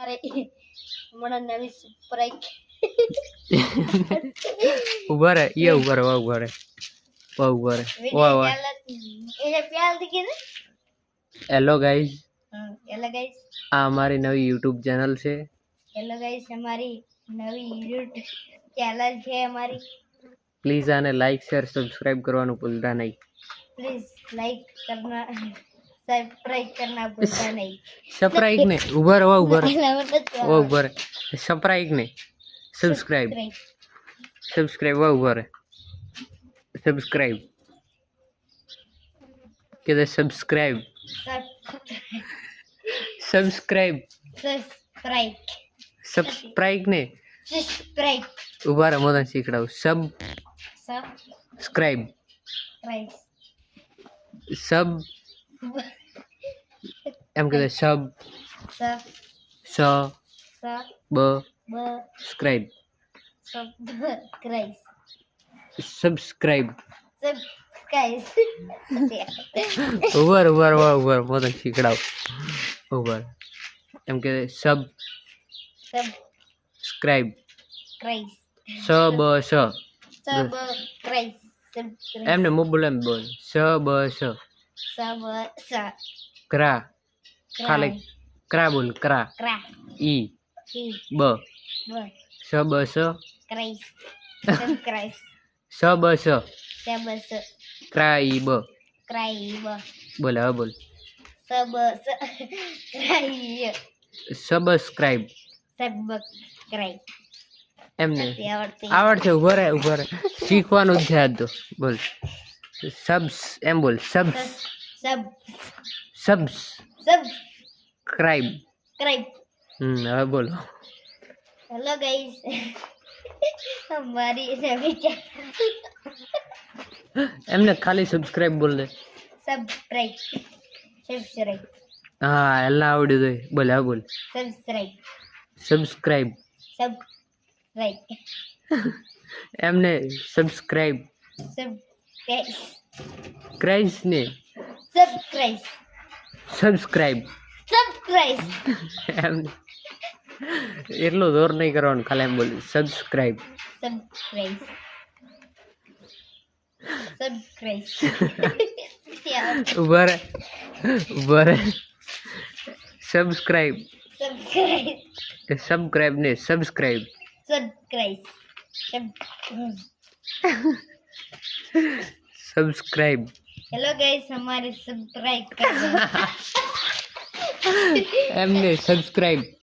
અમારે હમણાં નવી સ્પ્રાઇટ ઉભા રહે ये ઉભા રહે ઉભા રહે વાહ વાહ એને પ્યાર દીકે ને હેલો ગાઈઝ હેલો ગાઈસ આ અમારી નવી યુટ્યુબ ચેનલ છે હેલો ગાઈસ हमारी नवी YouTube चैनल है हमारी પ્લીઝ આને લાઈક શેર સબસ્ક્રાઇબ કરવાનું ભૂલતા નહીં प्लीज लाइक करना सब्सक्राइब करना भूलना नहीं સબસ્ક્રાઇબ ને ઉભા રહે मतलब ઉભા રહે સબસ્ક્રાઇબ ને સબસ્ક્રાઇબ ઉભા રહે સબસ્ક્રાઇબ કે સબસ્ક્રાઇબ સબસ્ક્રાઇબ ને सब्सक्राइब ઉભા રહે મોદન શીખડાવું સબસ્ક્રાઇબ સબ એમ કે સબ સ બ સ્ક્રાઇબ સબસ્ક્રાઇબ ઉભા મોદન શીખડાવ ઉભા એમ કે સબ સ્ક્રાઇબ સ બ સ એમને મોબાઈલ એમ બોલ સ બ સ ક્રા ખાલી ક્રા બોલ ક્રા ઈ બ સ બ સ સ બ સ ક્રા ઈ બ બોલ હવે બોલ સબસ્ક્રાઇબ એમને આવડશે ઉભો રહે શીખવાનું જ છે આજ તો બોલ સબ્સ એમ બોલ સબસ્ક્રાઇબ હવે બોલો हेलो गाइस हमारी नवी चैनल એમને ખાલી સબસ્ક્રાઇબ બોલ દે सब्सक्राइब હા એલા આવડ્યું તો બોલ હવે બોલ સબસ્ક્રાઇબ એમને સબસ્ક્રાઇબ ક્રાઇસ ને સબસ્ક્રાઇબ એમને એટલો જોર નહીં કરવાનું ખાલી એમ બોલ સબસ્ક્રાઇબ ઉભા રહે સબસ્ક્રાઇબ ને સબસ્ક્રાઇબ सब्सक्राइब हेलो गाइस हमारे सब्सक्राइब कर दो एमने सब्सक्राइब